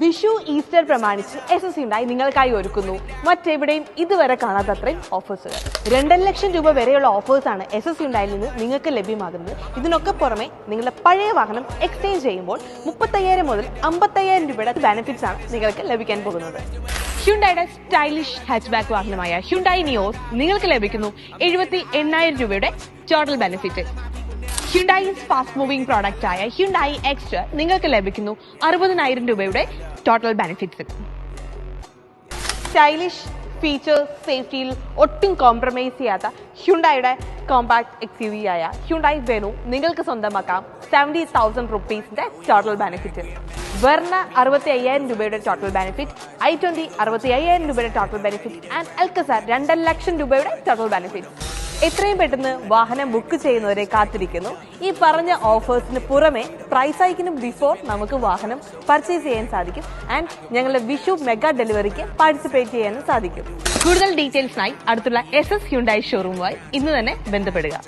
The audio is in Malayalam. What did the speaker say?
വിഷു ഈസ്റ്റർ പ്രമാണിച്ച് SS Hyundai നിങ്ങൾക്കായി ഒരുക്കുന്നു മറ്റെവിടെയും ഇതുവരെ കാണാത്തത്രയും ഓഫേഴ്സുകൾ. 2 ലക്ഷം രൂപ വരെയുള്ള ഓഫേഴ്സാണ് SS Hyundaiയിൽ നിന്ന് നിങ്ങൾക്ക് ലഭ്യമാകുന്നത്. ഇതിനൊക്കെ പുറമെ നിങ്ങളുടെ പഴയ വാഹനം എക്സ്ചേഞ്ച് ചെയ്യുമ്പോൾ 35,000 മുതൽ 55,000 രൂപയുടെ ബെനിഫിറ്റ്സ് ആണ് നിങ്ങൾക്ക് ലഭിക്കാൻ പോകുന്നത്. ഹ്യുണ്ടായിയുടെ സ്റ്റൈലിഷ് ഹാച്ച്ബാക്ക് വാഹനമായ ഹ്യുണ്ടായി നിയോസ് നിങ്ങൾക്ക് ലഭിക്കുന്നു 78,000 രൂപയുടെ total benefit. Hyundai fast moving product ആയ ഹ്യുണ്ടായി എക്സ്റ്റർ നിങ്ങൾക്ക് ലഭിക്കുന്നു 60,000 രൂപയുടെ ടോട്ടൽ ബെനിഫിറ്റ്സ്. സ്റ്റൈലിഷ് ഫീച്ചേഴ്സ് സേഫ്റ്റിയിൽ ഒട്ടും കോംപ്രമൈസ് ചെയ്യാത്ത ഹ്യുണ്ടായിയുടെ കോമ്പാക്ട് XUV ആയ ഹ്യുണ്ടായി വെനു നിങ്ങൾക്ക് സ്വന്തമാക്കാം 70,000 റുപ്പീസിന്റെ ടോട്ടൽ ബെനിഫിറ്റ്. വെർണ 65,000 രൂപയുടെ ടോട്ടൽ ബെനിഫിറ്റ്, i20 65,000 രൂപയുടെ ടോട്ടൽ ബെനിഫിറ്റ് ആൻഡ് അൽക്കസാർ 2 ലക്ഷം രൂപയുടെ ടോട്ടൽ ബെനിഫിറ്റ്. എത്രയും പെട്ടെന്ന് വാഹനം ബുക്ക് ചെയ്യുന്നവരെ കാത്തിരിക്കുന്നു. ഈ പറഞ്ഞ ഓഫേഴ്സിന് പുറമെ പ്രൈസ് ഹൈക്കിന് ബിഫോർ നമുക്ക് വാഹനം പർച്ചേസ് ചെയ്യാൻ സാധിക്കും ആൻഡ് ഞങ്ങളുടെ വിഷു മെഗാ ഡെലിവറിക്ക് പാർട്ടിസിപ്പേറ്റ് ചെയ്യാനും സാധിക്കും. കൂടുതൽ ഡീറ്റെയിൽസിനായി അടുത്തുള്ള SS Hyundai ഷോറൂമുമായി ഇന്ന് തന്നെ ബന്ധപ്പെടുക.